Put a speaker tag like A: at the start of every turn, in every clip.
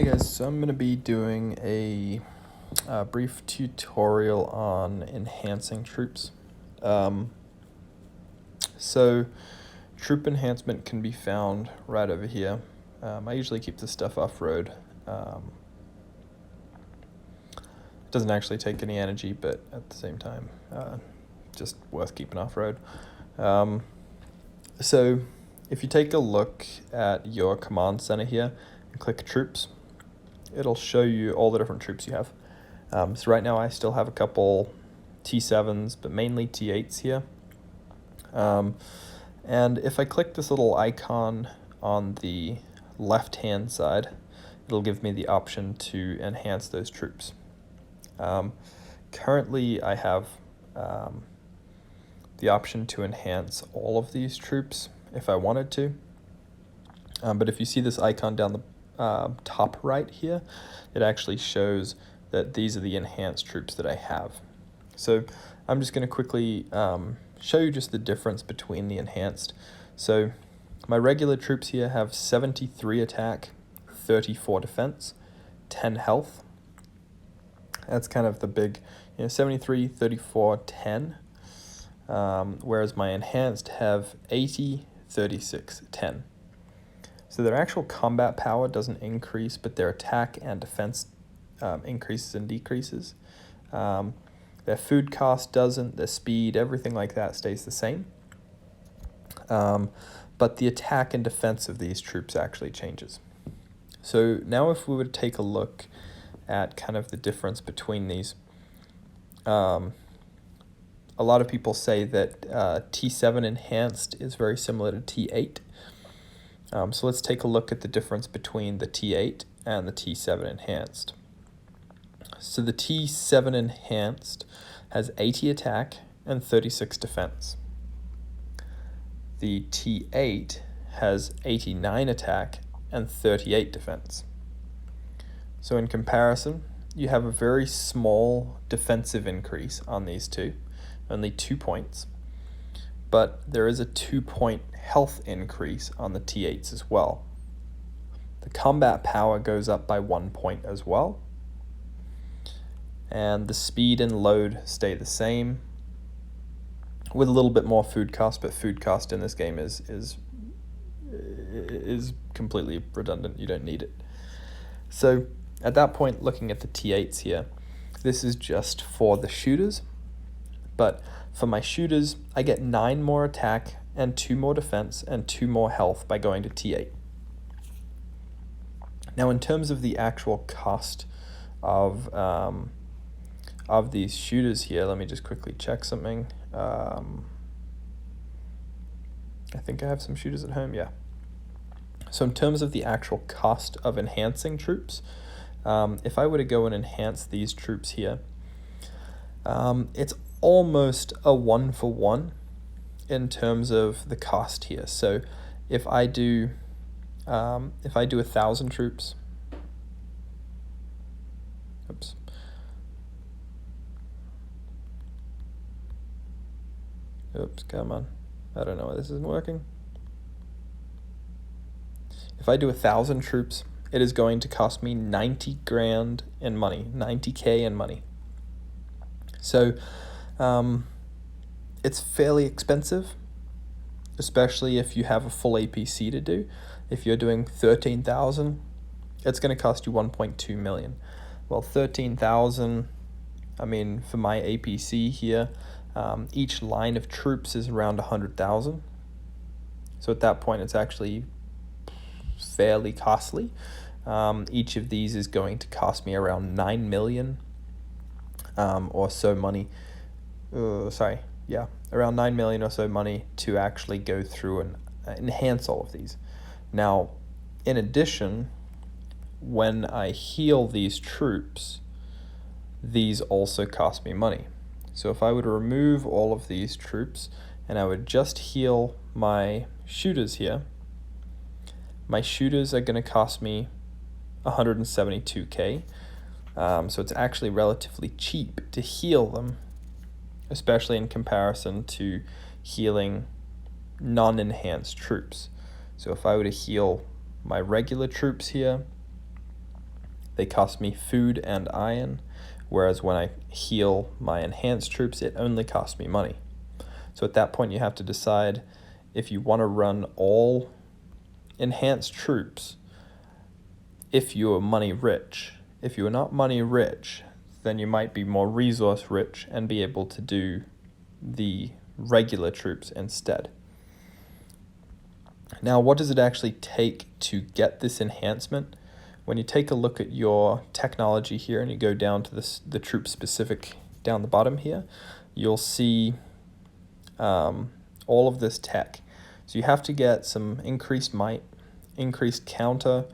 A: Hey guys, so I'm going to be doing a brief tutorial on enhancing troops. So troop enhancement can be found right over here. I usually keep this stuff off-road. It doesn't actually take any energy, but at the same time, just worth keeping off-road. So if you take a look at your command center here and click troops, it'll show you all the different troops you have. So right now I still have a couple T7s, but mainly T8s here. And if I click this little icon on the left-hand side, it'll give me the option to enhance those troops. Currently I have the option to enhance all of these troops if I wanted to. But if you see this icon down the top right here, it actually shows that these are the enhanced troops that I have. So I'm just going to quickly show you just the difference between the enhanced. So my regular troops here have 73 attack, 34 defense, 10 health. That's kind of the big, 73, 34, 10. Whereas my enhanced have 80, 36, 10. So their actual combat power doesn't increase, but their attack and defense increases and decreases. Their food cost doesn't, their speed, everything like that stays the same. But the attack and defense of these troops actually changes. So now if we were to take a look at kind of the difference between these, a lot of people say that T7 enhanced is very similar to T8. So let's take a look at the difference between the T8 and the T7 enhanced. So the T7 enhanced has 80 attack and 36 defense. The T8 has 89 attack and 38 defense. So in comparison, you have a very small defensive increase on these two, only 2 points. But there is a 2-point health increase on the T8s as well. The combat power goes up by 1 point as well. And the speed and load stay the same, with a little bit more food cost, but food cost in this game is completely redundant. You don't need it. So at that point, looking at the T8s here, this is just for the shooters, but for my shooters, I get 9 more attack and 2 more defense and 2 more health by going to T8. Now in terms of the actual cost of these shooters here, let me just quickly check something. I think I have some shooters at home, yeah. So in terms of the actual cost of enhancing troops, if I were to go and enhance these troops here, it's almost a 1-for-1 in terms of the cost here. So if I do 1,000 troops, oops. Oops, come on. I don't know why this isn't working. If I do 1,000 troops, it is going to cost me 90 grand in money, 90K in money. So it's fairly expensive, especially if you have a full APC to do. If you're doing 13,000, it's going to cost you 1.2 million. Well, 13,000, I mean, for my APC here, each line of troops is around 100,000. So at that point, it's actually fairly costly. Each of these is going to cost me around 9 million or so money. Around 9 million or so money to actually go through and enhance all of these. Now, in addition, when I heal these troops, these also cost me money. So if I were to remove all of these troops and I would just heal my shooters here, my shooters are going to cost me 172K. So it's actually relatively cheap to heal them, especially in comparison to healing non-enhanced troops. So if I were to heal my regular troops here, they cost me food and iron, whereas when I heal my enhanced troops, it only costs me money. So at that point, you have to decide if you want to run all enhanced troops if you are money rich. If you are not money rich, then you might be more resource rich and be able to do the regular troops instead. Now, what does it actually take to get this enhancement? When you take a look at your technology here and you go down to the troop specific down the bottom here, you'll see all of this tech. So you have to get some increased might, increased counter,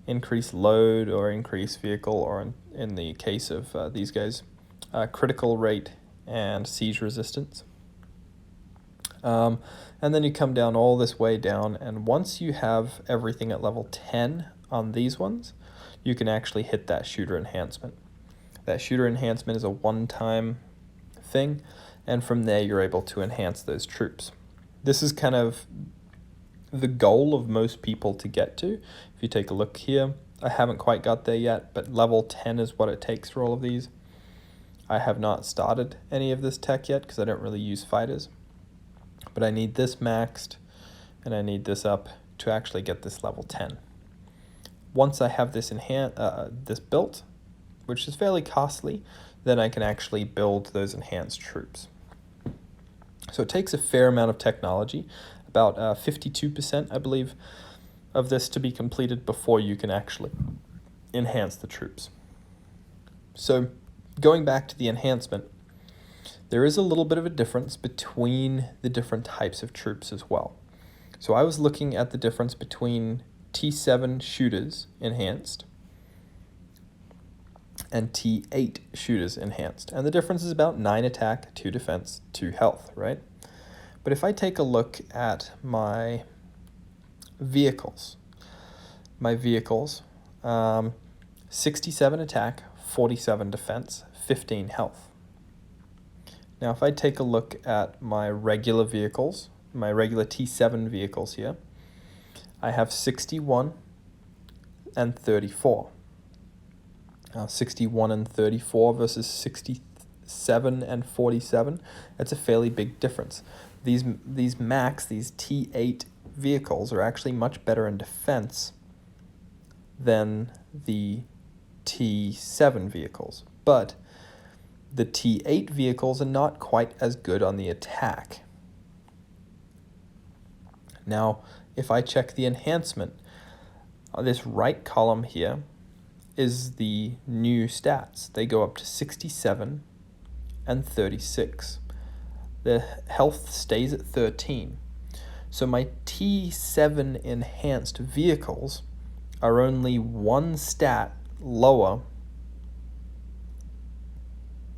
A: increased load, or increased vehicle, or in the case of these guys, critical rate and siege resistance. And then you come down all this way down, and once you have everything at level 10 on these ones, you can actually hit that shooter enhancement. That shooter enhancement is a one-time thing, and from there you're able to enhance those troops. This is kind of the goal of most people to get to. If you take a look here, I haven't quite got there yet, but level 10 is what it takes for all of these. I have not started any of this tech yet because I don't really use fighters. But I need this maxed, and I need this up to actually get this level 10. Once I have this this built, which is fairly costly, then I can actually build those enhanced troops. So it takes a fair amount of technology, about 52%, I believe, of this to be completed before you can actually enhance the troops. So going back to the enhancement, there is a little bit of a difference between the different types of troops as well. So I was looking at the difference between T7 shooters enhanced and T8 shooters enhanced. And the difference is about 9 attack, 2 defense, 2 health, right? But if I take a look at my vehicles, 67 attack, 47 defense, 15 health. Now, if I take a look at my regular vehicles, my regular T7 vehicles here, I have 61 and 34. Now, 61 and 34 versus 67 and 47, that's a fairly big difference. These T8 vehicles are actually much better in defense than the T7 vehicles, but the T8 vehicles are not quite as good on the attack. Now, if I check the enhancement, this right column here is the new stats. They go up to 67 and 36. The health stays at 13. So my T7 enhanced vehicles are only one stat lower,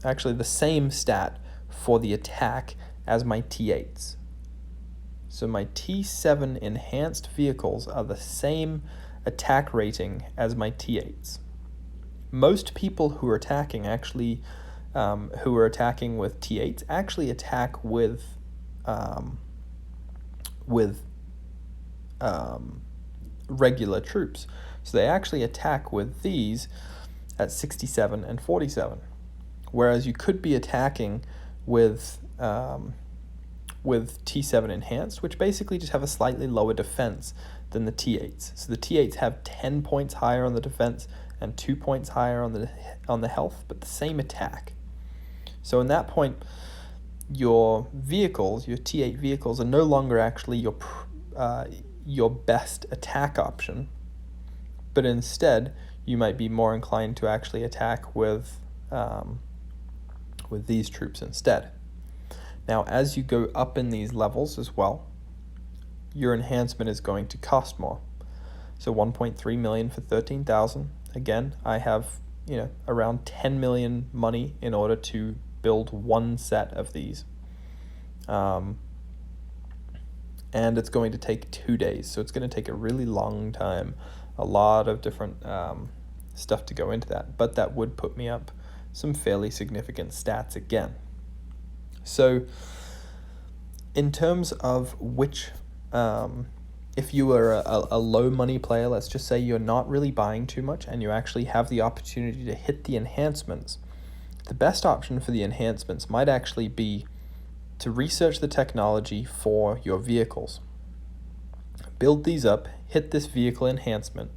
A: actually the same stat for the attack as my T8s. So my T7 enhanced vehicles are the same attack rating as my T8s. Most people who are attacking actually, who are attacking with T8s actually attack with regular troops. So they actually attack with these at 67 and 47. Whereas you could be attacking with T7 enhanced, which basically just have a slightly lower defense than the T8s. So the T8s have 10 points higher on the defense and 2 points higher on the health, but the same attack. So in that point, your vehicles, your T8 vehicles, are no longer actually your best attack option, but instead you might be more inclined to actually attack with these troops instead. Now, as you go up in these levels as well, your enhancement is going to cost more. So 1.3 million for 13,000. Again, I have around 10 million money in order to build one set of these. And it's going to take 2 days, so it's going to take a really long time, a lot of different stuff to go into that, but that would put me up some fairly significant stats again. So in terms of which if you are a low money player, let's just say you're not really buying too much and you actually have the opportunity to hit the enhancements, the best option for the enhancements might actually be to research the technology for your vehicles. Build these up, hit this vehicle enhancement,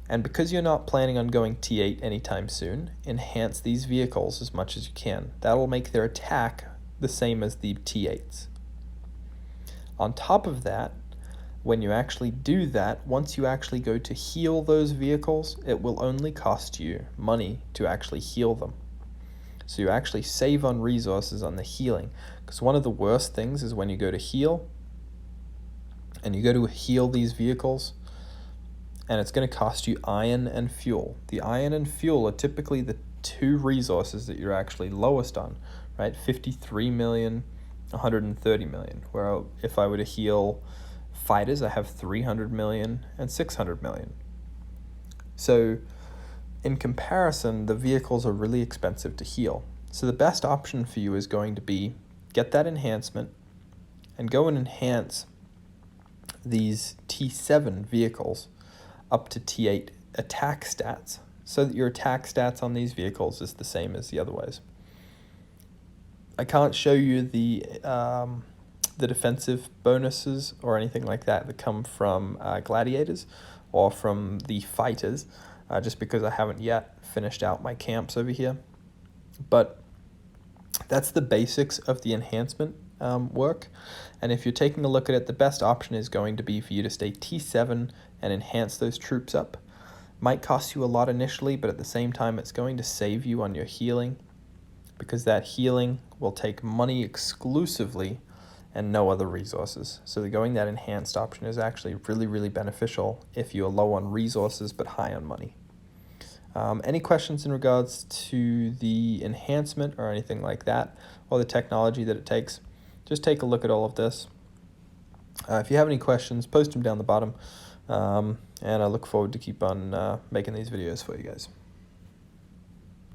A: and because you're not planning on going T8 anytime soon, enhance these vehicles as much as you can. That'll make their attack the same as the T8s. On top of that, when you actually do that, once you actually go to heal those vehicles, it will only cost you money to actually heal them. So you actually save on resources on the healing. Because one of the worst things is when you go to heal, and you go to heal these vehicles, and it's going to cost you iron and fuel. The iron and fuel are typically the two resources that you're actually lowest on, right? 53 million, 130 million. Where if I were to heal fighters, I have 300 million and 600 million. So in comparison, the vehicles are really expensive to heal. So the best option for you is going to be get that enhancement and go and enhance these T7 vehicles up to T8 attack stats so that your attack stats on these vehicles is the same as the other ways. I can't show you the defensive bonuses or anything like that that come from gladiators or from the fighters, just because I haven't yet finished out my camps over here. But that's the basics of the enhancement work. And if you're taking a look at it, the best option is going to be for you to stay T7 and enhance those troops up. Might cost you a lot initially, but at the same time, it's going to save you on your healing, because that healing will take money exclusively and no other resources. So going that enhanced option is actually really, really beneficial if you're low on resources but high on money. Any questions in regards to the enhancement or anything like that, or the technology that it takes, just take a look at all of this. If you have any questions, post them down the bottom, and I look forward to keep on making these videos for you guys.